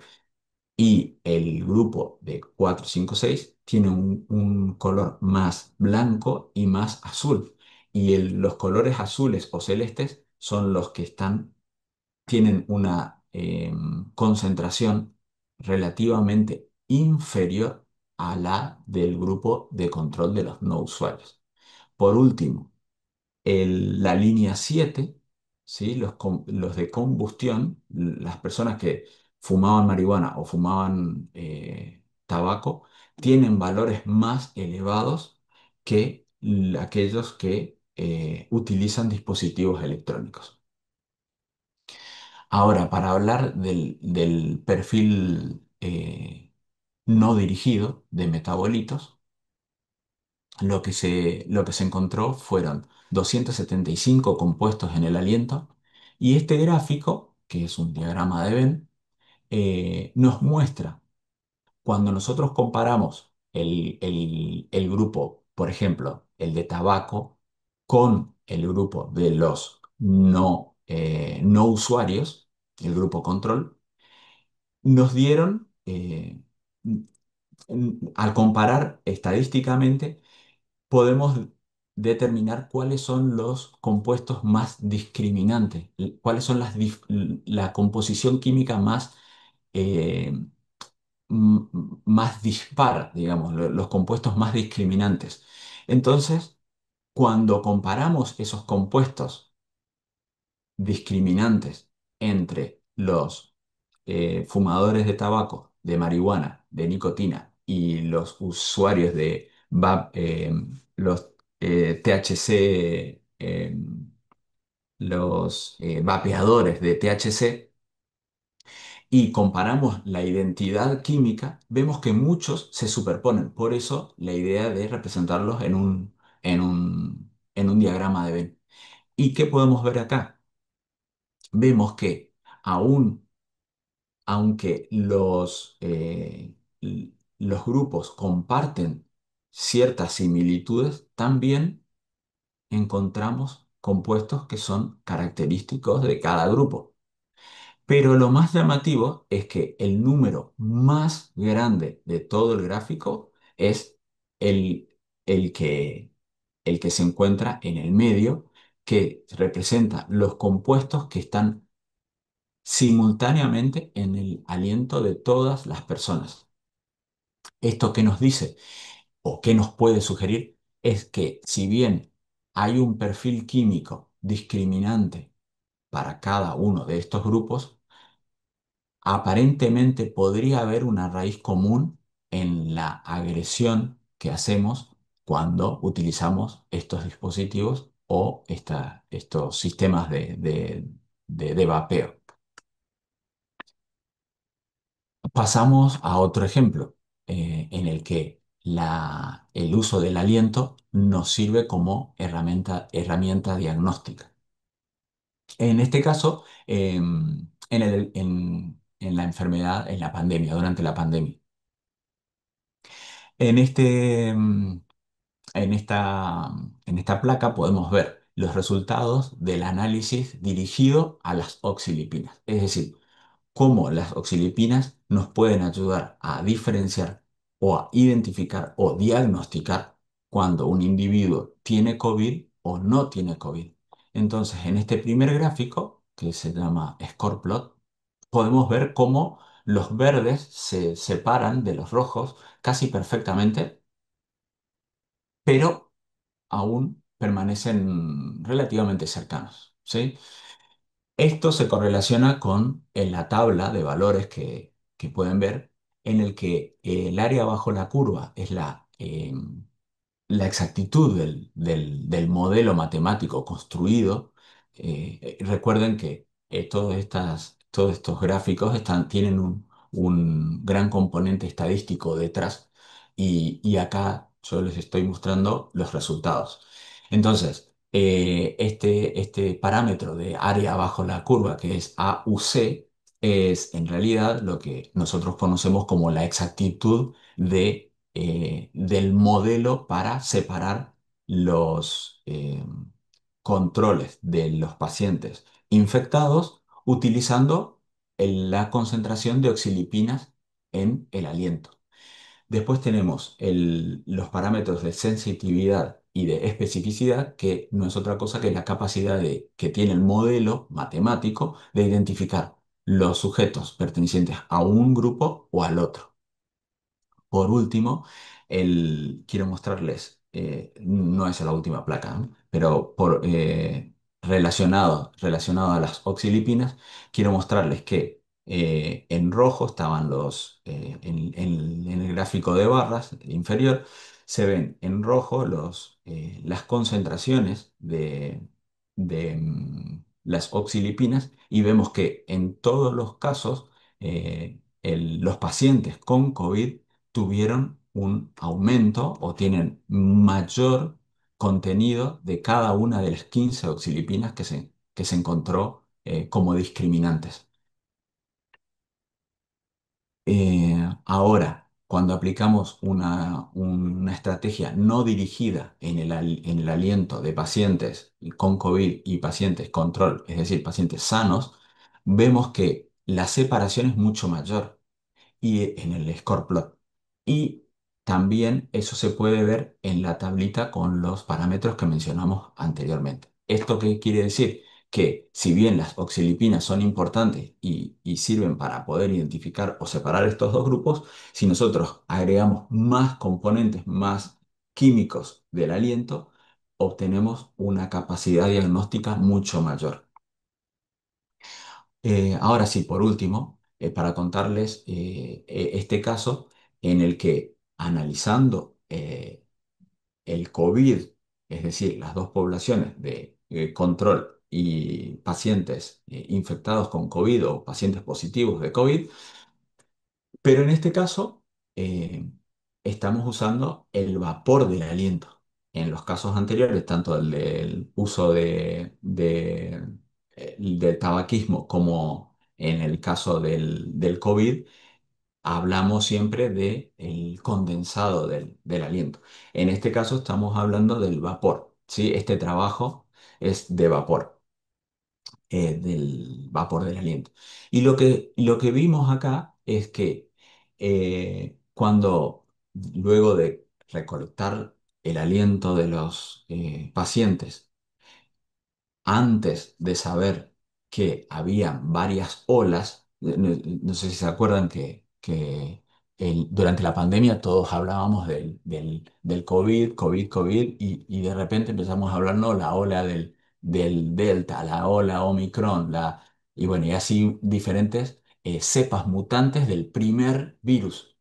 Y el grupo de 4, 5, 6 tiene un color más blanco y más azul. Y los colores azules o celestes son los que tienen una concentración relativamente inferior a la del grupo de control de los no usuarios. Por último, la línea 7, ¿sí? Los de combustión, las personas que fumaban marihuana o fumaban tabaco, tienen valores más elevados que aquellos que utilizan dispositivos electrónicos. Ahora, para hablar del perfil no dirigido de metabolitos, lo que se encontró fueron 275 compuestos en el aliento y este gráfico, que es un diagrama de Venn, nos muestra cuando nosotros comparamos el grupo, por ejemplo, el de tabaco, con el grupo de los no usuarios, el grupo control, nos dieron, al comparar estadísticamente, podemos determinar cuáles son los compuestos más discriminantes, cuáles son la composición química eh, más dispar, digamos, los compuestos más discriminantes. Entonces, cuando comparamos esos compuestos discriminantes entre los fumadores de tabaco, de marihuana, de nicotina y los usuarios de los THC, los vapeadores de THC, y comparamos la identidad química, vemos que muchos se superponen. Por eso la idea de representarlos en un diagrama de Venn. ¿Y qué podemos ver acá? Vemos que aún, aunque los grupos comparten ciertas similitudes, también encontramos compuestos que son característicos de cada grupo. Pero lo más llamativo es que el número más grande de todo el gráfico es el, el que, el que se encuentra en el medio, que representa los compuestos que están simultáneamente en el aliento de todas las personas. ¿Esto qué nos dice o qué nos puede sugerir? Es que si bien hay un perfil químico discriminante para cada uno de estos grupos, aparentemente podría haber una raíz común en la agresión que hacemos cuando utilizamos estos dispositivos o estos sistemas de vapeo. Pasamos a otro ejemplo, en el que el uso del aliento nos sirve como herramienta diagnóstica. En este caso, en la enfermedad, en la pandemia, durante la pandemia. En este, em, en esta placa podemos ver los resultados del análisis dirigido a las oxilipinas, es decir, cómo las oxilipinas nos pueden ayudar a diferenciar o a identificar o diagnosticar cuando un individuo tiene COVID o no tiene COVID. Entonces, en este primer gráfico, que se llama score plot, podemos ver cómo los verdes se separan de los rojos casi perfectamente, pero aún permanecen relativamente cercanos, ¿sí? Esto se correlaciona con la tabla de valores que pueden ver, en el que el área bajo la curva es la exactitud del modelo matemático construido. Recuerden que todos estos gráficos tienen un gran componente estadístico detrás, y acá yo les estoy mostrando los resultados. Entonces, este parámetro de área bajo la curva, que es AUC, es en realidad lo que nosotros conocemos como la exactitud del modelo para separar los controles de los pacientes infectados utilizando la concentración de oxilipinas en el aliento. Después tenemos los parámetros de sensitividad y de especificidad, que no es otra cosa que la capacidad que tiene el modelo matemático de identificar los sujetos pertenecientes a un grupo o al otro. Por último, quiero mostrarles, no es la última placa, ¿no? Pero relacionado a las oxilipinas, quiero mostrarles que en rojo estaban en el gráfico de barras inferior, se ven en rojo las concentraciones de las oxilipinas, y vemos que en todos los casos los pacientes con COVID tuvieron un aumento o tienen mayor contenido de cada una de las 15 oxilipinas que se encontró como discriminantes. Ahora, cuando aplicamos una estrategia no dirigida en el aliento de pacientes con COVID y pacientes control, es decir, pacientes sanos, vemos que la separación es mucho mayor y en el score plot. Y también eso se puede ver en la tablita con los parámetros que mencionamos anteriormente. ¿Esto qué quiere decir? Que si bien las oxilipinas son importantes y sirven para poder identificar o separar estos dos grupos, si nosotros agregamos más componentes, más químicos del aliento, obtenemos una capacidad diagnóstica mucho mayor. Ahora sí, por último, para contarles este caso en el que, analizando el COVID, es decir, las dos poblaciones de control y pacientes infectados con COVID o pacientes positivos de COVID, pero en este caso eh, estamos usando el vapor del aliento. En los casos anteriores, tanto el del uso del tabaquismo como en el caso del COVID, hablamos siempre del condensado del aliento. En este caso estamos hablando del vapor, ¿sí? Este trabajo es de vapor, del vapor del aliento. Y lo que vimos acá es que cuando, luego de recolectar el aliento de los pacientes, antes de saber que había varias olas, no sé si se acuerdan que durante la pandemia todos hablábamos del COVID, COVID, COVID, y de repente empezamos a hablar, no, la ola del Delta, la ola Omicron, y bueno, y así diferentes cepas mutantes del primer virus.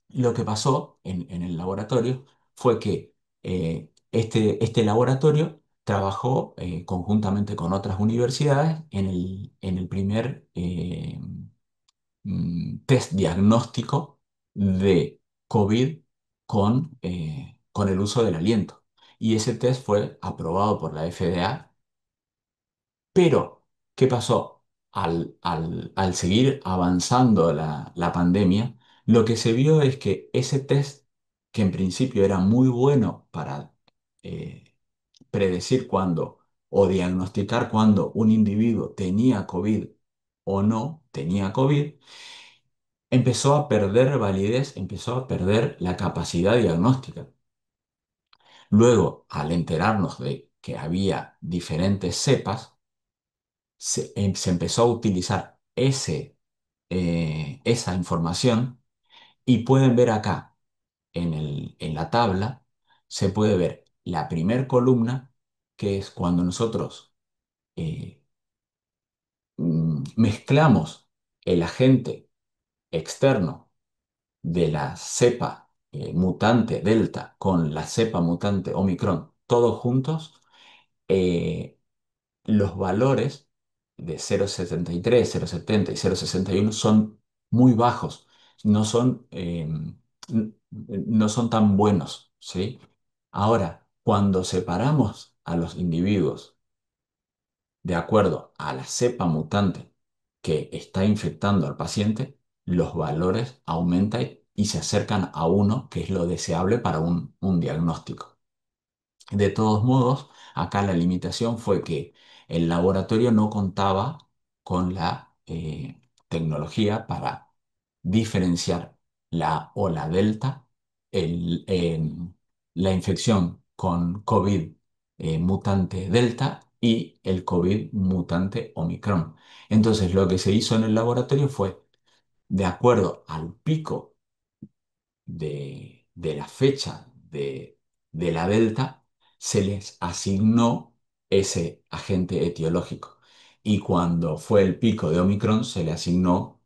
Lo que pasó en el laboratorio fue que este laboratorio trabajó conjuntamente con otras universidades en el primer test diagnóstico de COVID con el uso del aliento. Y ese test fue aprobado por la FDA, pero ¿qué pasó? Al seguir avanzando la pandemia, lo que se vio es que ese test, que en principio era muy bueno para predecir cuándo o diagnosticar cuándo un individuo tenía COVID o no tenía COVID, empezó a perder validez, empezó a perder la capacidad diagnóstica. Luego, al enterarnos de que había diferentes cepas, se empezó a utilizar esa información, y pueden ver acá en la tabla, se puede ver la primer columna, que es cuando nosotros eh, mezclamos el agente externo de la cepa mutante Delta con la cepa mutante Omicron, todos juntos, eh, los valores de 0,73, 0,70 y 0,61 son muy bajos, no son, no son tan buenos, ¿sí? Ahora, cuando separamos a los individuos de acuerdo a la cepa mutante que está infectando al paciente, los valores aumentan y se acercan a uno, que es lo deseable para un diagnóstico. De todos modos, acá la limitación fue que el laboratorio no contaba con la tecnología para diferenciar la ola delta, la infección con COVID mutante delta y el COVID mutante Omicron. Entonces, lo que se hizo en el laboratorio fue, de acuerdo al pico de la fecha de la delta, se les asignó ese agente etiológico. Y cuando fue el pico de Omicron, se le asignó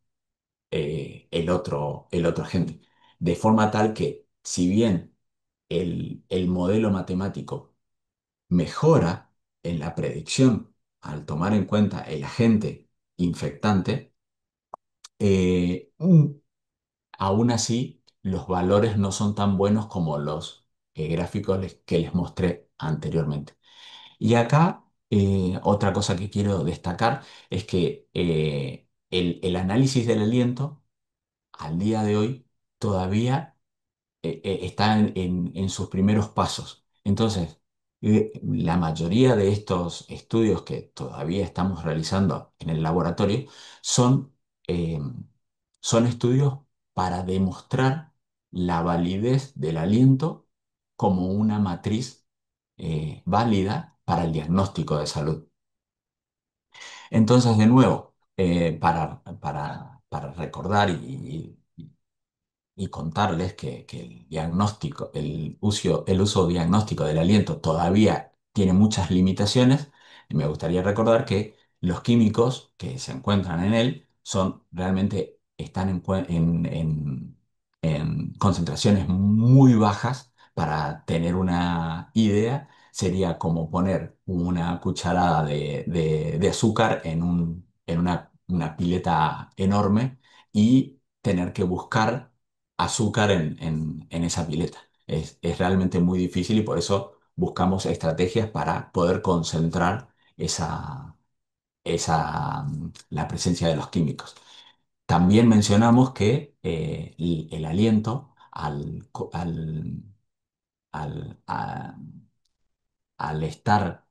el otro agente. De forma tal que, si bien el modelo matemático mejora en la predicción al tomar en cuenta el agente infectante, eh, aún así, los valores no son tan buenos como los gráficos que les mostré anteriormente. Y acá, otra cosa que quiero destacar es que el análisis del aliento al día de hoy todavía está en sus primeros pasos. Entonces, la mayoría de estos estudios que todavía estamos realizando en el laboratorio son, eh, son estudios para demostrar la validez del aliento como una matriz válida para el diagnóstico de salud. Entonces, de nuevo, para recordar y contarles que el diagnóstico, el uso diagnóstico del aliento todavía tiene muchas limitaciones. Y me gustaría recordar que los químicos que se encuentran en él son realmente están en concentraciones muy bajas. Para tener una idea, sería como poner una cucharada de azúcar en una pileta enorme y tener que buscar azúcar en esa pileta. Es realmente muy difícil, y por eso buscamos estrategias para poder concentrar la presencia de los químicos. También mencionamos que el aliento, al- a- al estar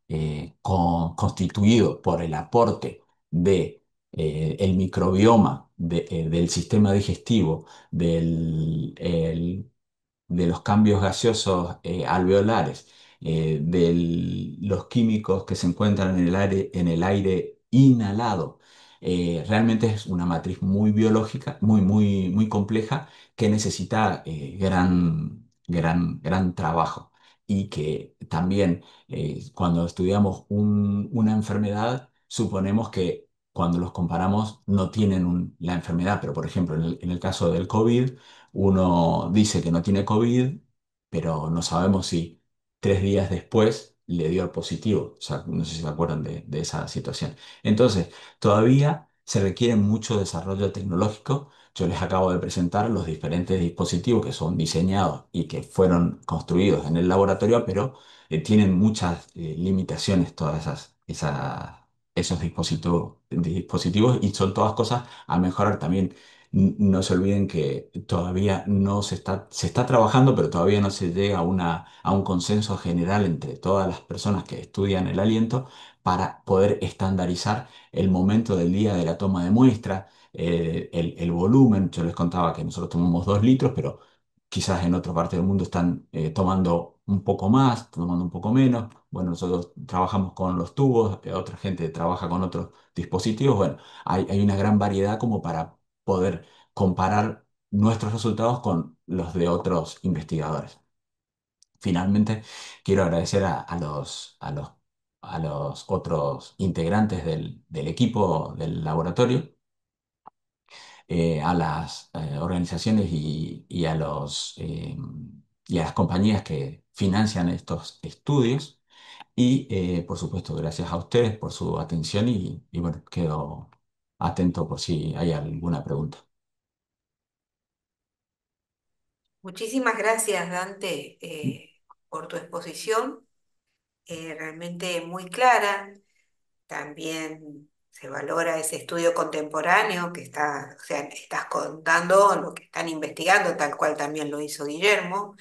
constituido por el aporte de el microbioma del sistema digestivo, de los cambios gaseosos alveolares, de los químicos que se encuentran en el aire inhalado. Realmente es una matriz muy biológica, muy compleja, que necesita gran trabajo, y que también cuando estudiamos una enfermedad, suponemos que cuando los comparamos no tienen la enfermedad, pero por ejemplo en el caso del COVID, uno dice que no tiene COVID, pero no sabemos si 3 días después le dio positivo. O sea, no sé si se acuerdan de esa situación. Entonces, todavía se requiere mucho desarrollo tecnológico. Yo les acabo de presentar los diferentes dispositivos que son diseñados y que fueron construidos en el laboratorio, pero tienen muchas limitaciones todas esos dispositivos y son todas cosas a mejorar también. No se olviden que todavía no se está trabajando, pero todavía no se llega a un consenso general entre todas las personas que estudian el aliento para poder estandarizar el momento del día de la toma de muestra, el volumen. Yo les contaba que nosotros tomamos 2 litros, pero quizás en otra parte del mundo están tomando un poco más, tomando un poco menos. Bueno, nosotros trabajamos con los tubos, otra gente trabaja con otros dispositivos. Bueno, hay una gran variedad como para poder comparar nuestros resultados con los de otros investigadores. Finalmente, quiero agradecer a los otros integrantes del equipo del laboratorio, a las organizaciones y a las compañías que financian estos estudios y, por supuesto, gracias a ustedes por su atención y bueno, quedo atento por si hay alguna pregunta. Muchísimas gracias, Dante, por tu exposición, realmente muy clara. También se valora ese estudio contemporáneo que está, o sea, estás contando lo que están investigando, tal cual también lo hizo Guillermo,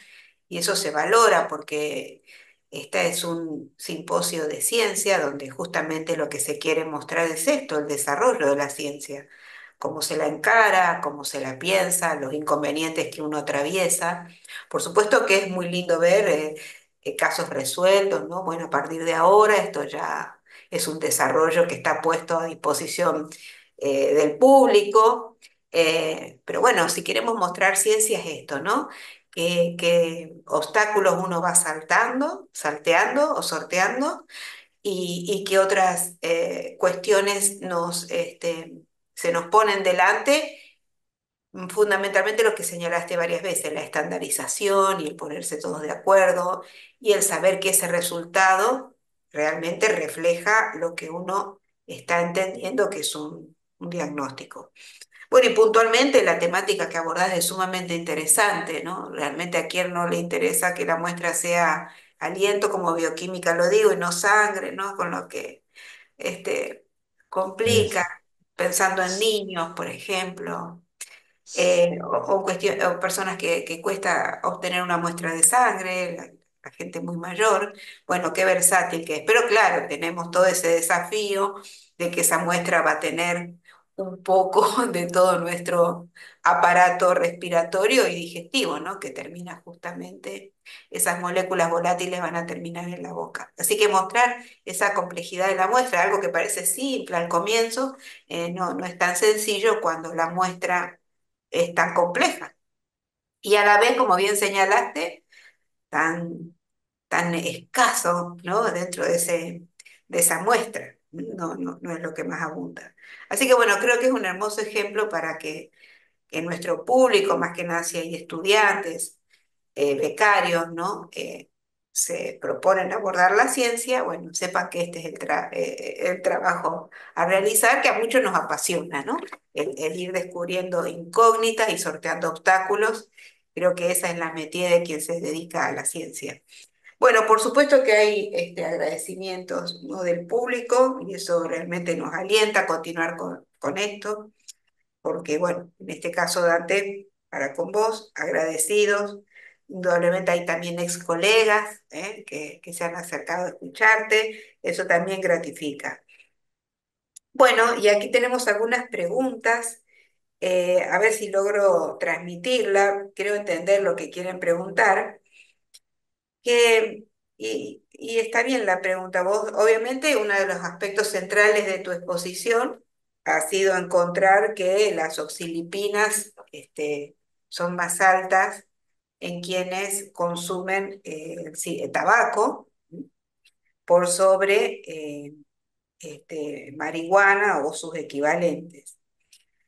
y eso se valora porque este es un simposio de ciencia donde justamente lo que se quiere mostrar es esto, el desarrollo de la ciencia, cómo se la encara, cómo se la piensa, los inconvenientes que uno atraviesa. Por supuesto que es muy lindo ver casos resueltos, ¿no? Bueno, a partir de ahora esto ya es un desarrollo que está puesto a disposición del público. Pero bueno, si queremos mostrar ciencia es esto, ¿no? Qué obstáculos uno va salteando o sorteando, y qué otras cuestiones se nos ponen delante, fundamentalmente lo que señalaste varias veces, la estandarización y el ponerse todos de acuerdo y el saber que ese resultado realmente refleja lo que uno está entendiendo que es un diagnóstico. Bueno, y puntualmente la temática que abordás es sumamente interesante, ¿no? Realmente a quien no le interesa que la muestra sea aliento, como bioquímica lo digo, y no sangre, ¿no? Con lo que este, complica, Es- pensando en niños, por ejemplo, o personas que cuesta obtener una muestra de sangre, la gente muy mayor, bueno, qué versátil que es. Pero claro, tenemos todo ese desafío de que esa muestra va a tener un poco de todo nuestro aparato respiratorio y digestivo, ¿no? Que termina justamente, esas moléculas volátiles van a terminar en la boca. Así que mostrar esa complejidad de la muestra, algo que parece simple al comienzo, no es tan sencillo cuando la muestra es tan compleja y a la vez, como bien señalaste, tan escaso, ¿no? Dentro de esa muestra. No es lo que más abunda. Así que bueno, creo que es un hermoso ejemplo para que nuestro público, más que nada si hay estudiantes, becarios, ¿no? Se proponen abordar la ciencia, bueno, sepan que este es el trabajo a realizar, que a muchos nos apasiona, ¿no? El ir descubriendo incógnitas y sorteando obstáculos. Creo que esa es la metida de quien se dedica a la ciencia. Bueno, por supuesto que hay agradecimientos, ¿no? Del público y eso realmente nos alienta a continuar con esto porque bueno, en este caso Dante, para con vos, agradecidos. Indudablemente hay también ex colegas que se han acercado a escucharte, eso también gratifica. Bueno, y aquí tenemos algunas preguntas, a ver si logro transmitirla, creo entender lo que quieren preguntar. Y está bien la pregunta. Vos, obviamente, uno de los aspectos centrales de tu exposición ha sido encontrar que las oxilipinas son más altas en quienes consumen sí, tabaco por sobre marihuana o sus equivalentes.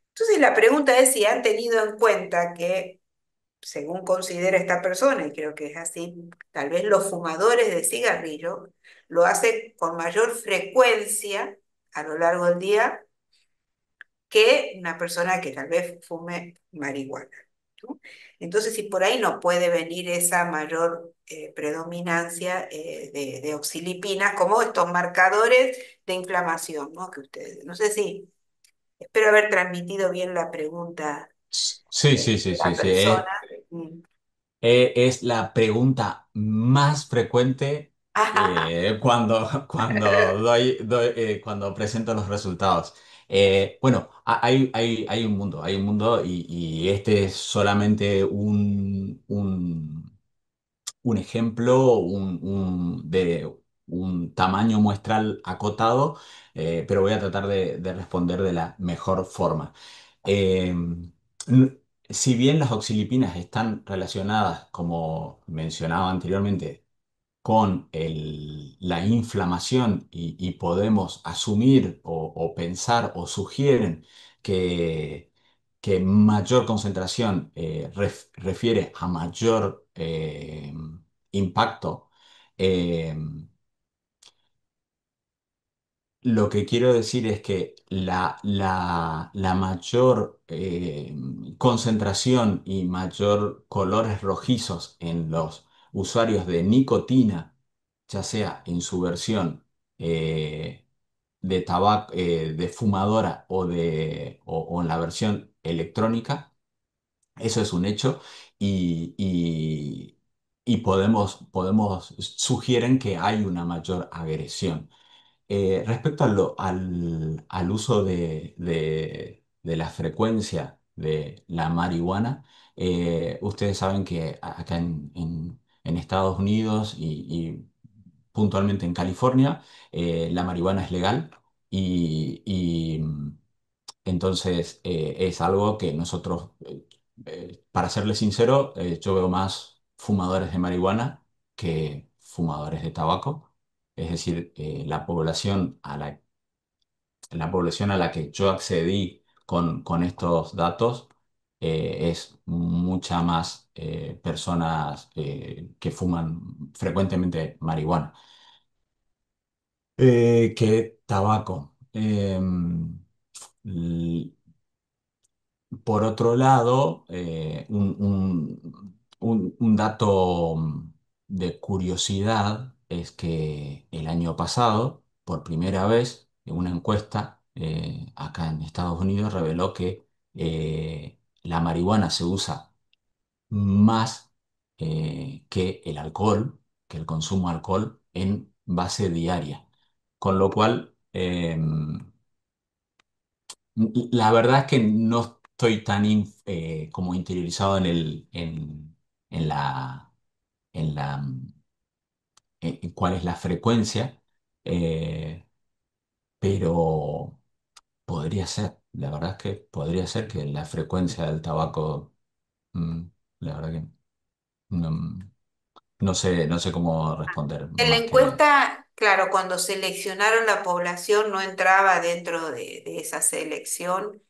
Entonces, la pregunta es si han tenido en cuenta que según considera esta persona, y creo que es así, tal vez los fumadores de cigarrillo lo hacen con mayor frecuencia a lo largo del día que una persona que tal vez fume marihuana, ¿no? Entonces, si por ahí no puede venir esa mayor predominancia de oxilipinas como estos marcadores de inflamación, ¿no? Que ustedes, no sé si, espero haber transmitido bien la pregunta Sí, sí, sí, de la sí, sí. persona. Mm. Es la pregunta más frecuente cuando presento los resultados. Bueno, hay un mundo, y este es solamente un ejemplo de un tamaño muestral acotado, pero voy a tratar de responder de la mejor forma. Eh, si bien las oxilipinas están relacionadas, como mencionaba anteriormente, con la inflamación y podemos asumir o pensar o sugieren que, que mayor concentración refiere a mayor impacto. eh, lo que quiero decir es que la mayor concentración y mayor colores rojizos en los usuarios de nicotina, ya sea en su versión eh, de tabaco, de fumadora o en la versión electrónica, eso es un hecho y podemos sugieren que hay una mayor agresión. Respecto al uso de la frecuencia de la marihuana, ustedes saben que acá en Estados Unidos y puntualmente en California, la marihuana es legal y entonces es algo que nosotros, para serles sincero, yo veo más fumadores de marihuana que fumadores de tabaco. Es decir, la población a la que yo accedí con estos datos es mucha más personas que fuman frecuentemente marihuana que tabaco. L- por otro lado, un dato de curiosidad es que el año pasado, por primera vez, una encuesta acá en Estados Unidos reveló que la marihuana se usa más que el alcohol, que el consumo de alcohol en base diaria. Con lo cual, la verdad es que no estoy tan como interiorizado en la, en la, en cuál es la frecuencia, eh, pero podría ser, la verdad es que podría ser que la frecuencia del tabaco, mm, la verdad que no, no sé cómo responder En la más que... encuesta, claro, cuando seleccionaron la población no entraba dentro de esa selección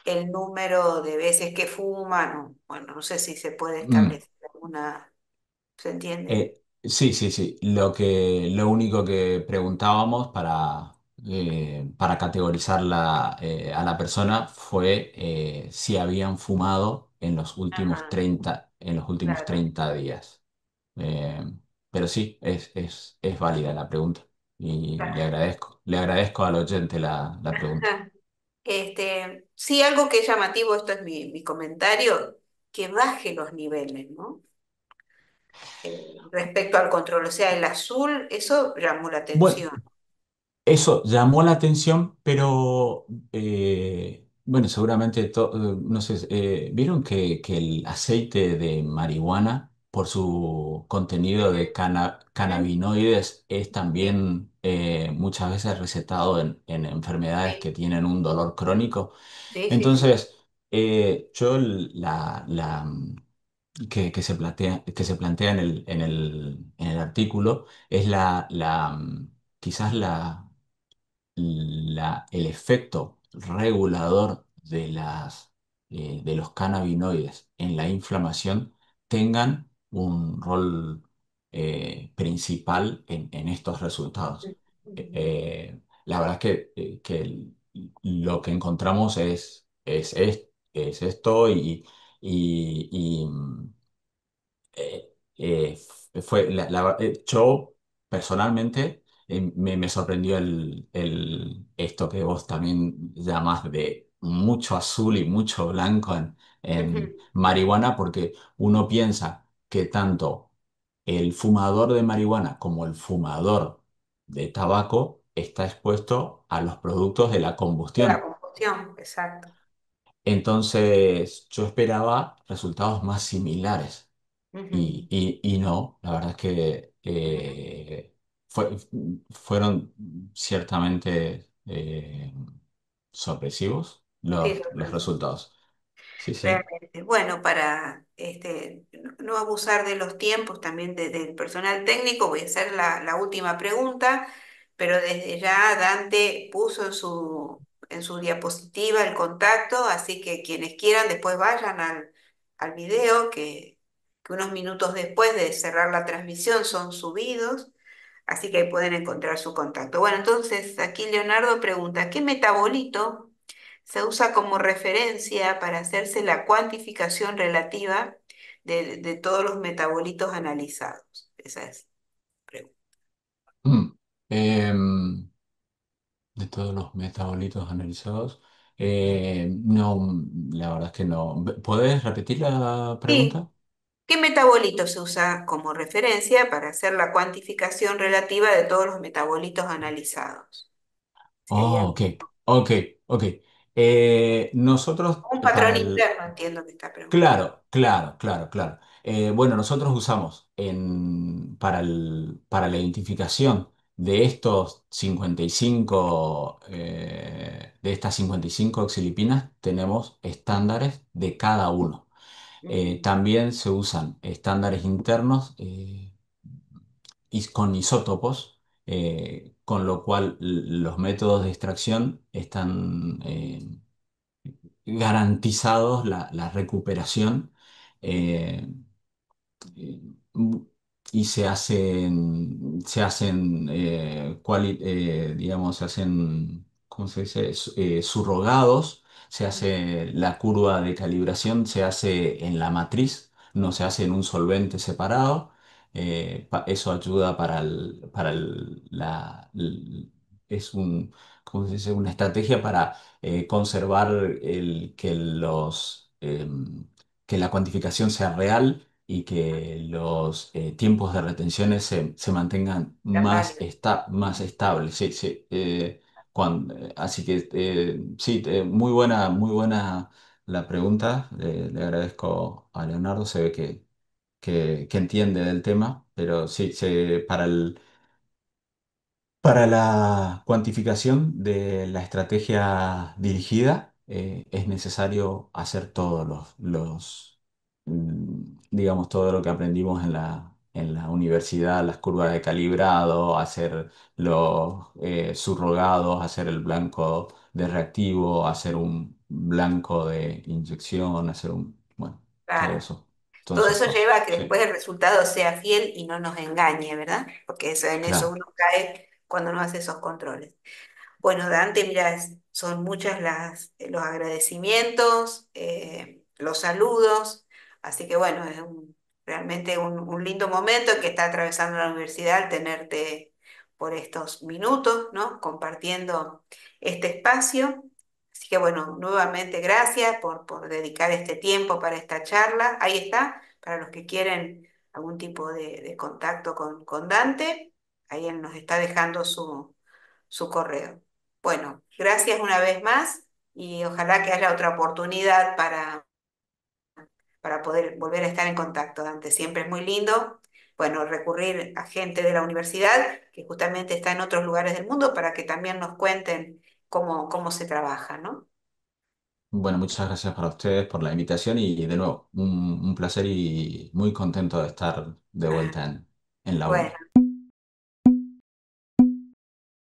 el número de veces que fuman, o, bueno, no sé si se puede Mm. establecer alguna, ¿se entiende? Sí, sí, sí. Lo único que preguntábamos para categorizar a la persona fue si habían fumado Ajá, en los últimos claro. 30 días. Eh, pero sí, es válida la pregunta y Claro. le agradezco al oyente la pregunta. Ajá. Sí, algo que es llamativo, esto es mi comentario, que baje los niveles, ¿no? Respecto al control, o sea, el azul, eso llamó la Bueno, atención. eso llamó la atención, pero bueno, seguramente, no sé, ¿vieron que el aceite de marihuana, por su contenido de Ujú. cannabinoides, es Sí, también muchas veces recetado en enfermedades que sí, tienen un dolor crónico? sí, sí, sí. Entonces, yo que se plantea en el artículo es quizás el efecto regulador de los cannabinoides en la inflamación tengan un rol principal en estos resultados. La verdad es lo que encontramos es esto y yo personalmente me sorprendió esto que vos también llamás de mucho azul y mucho blanco en Ujú. marihuana, porque uno piensa que tanto el fumador de marihuana como el fumador de tabaco está expuesto a los productos de la De la combustión. combustión, exacto. Entonces yo esperaba resultados más similares. Ujú. Y no, la verdad es que fue- fueron ciertamente sorpresivos Sí, los sorpresivo. resultados. Sí, sí. Realmente. Bueno, para no abusar de los tiempos también del personal técnico, voy a hacer la última pregunta, pero desde ya Dante puso en su diapositiva el contacto, así que quienes quieran después vayan al video que unos minutos después de cerrar la transmisión son subidos, así que ahí pueden encontrar su contacto. Bueno, entonces aquí Leonardo pregunta, ¿qué metabolito se usa como referencia para hacerse la cuantificación relativa de todos los metabolitos analizados? Esa es la pregunta. Mm. Em, de todos los metabolitos analizados, no, la verdad es que no. ¿Puedes repetir la Sí, pregunta? ¿qué metabolito se usa como referencia para hacer la cuantificación relativa de todos los metabolitos analizados? Si hay Oh, algo- ok, ok, ok. Nosotros un patrón para el... interno, entiendo que está preguntando. Claro, claro, claro, claro. Bueno, nosotros usamos para la identificación de estos 55, de estas 55 oxilipinas, tenemos estándares de cada uno. Ujú. También se usan estándares internos con isótopos, con lo cual los métodos de extracción están garantizados la recuperación eh, eh, y digamos, se hacen, ¿cómo se dice? Subrogados, se hace la curva de calibración, se hace en la matriz, no se hace en un solvente separado. Eso ayuda es ¿cómo se dice? Una estrategia para conservar que la cuantificación sea real y que los tiempos de retenciones se mantengan Tan válido. más estables. Sí, sí. Así que sí, muy buena la pregunta. Le agradezco a Leonardo, se ve que entiende del tema, pero sí, para la cuantificación de la estrategia dirigida, es necesario hacer digamos, todo lo que aprendimos en la universidad, las curvas de calibrado, hacer los subrogados, hacer el blanco de reactivo, hacer un blanco de inyección, bueno, todo Claro. eso, todas Todo esas eso lleva cosas. a que Sí, después el resultado sea fiel y no nos engañe, ¿verdad? Porque en eso claro. uno cae cuando no hace esos controles. Bueno, Dante, mira, son muchas los agradecimientos, los saludos, así que bueno, es realmente un lindo momento que está atravesando la universidad al tenerte por estos minutos, ¿no? Compartiendo este espacio. Así que bueno, nuevamente gracias por dedicar este tiempo para esta charla. Ahí está, para los que quieren algún tipo de contacto con Dante, ahí él nos está dejando su correo. Bueno, gracias una vez más y ojalá que haya otra oportunidad para poder volver a estar en contacto, Dante. Siempre es muy lindo, bueno, recurrir a gente de la universidad que justamente está en otros lugares del mundo para que también nos cuenten cómo se trabaja, ¿no? Bueno, muchas gracias para ustedes por la invitación y de nuevo, un placer y muy contento de estar de Ah, vuelta en la bueno, uni.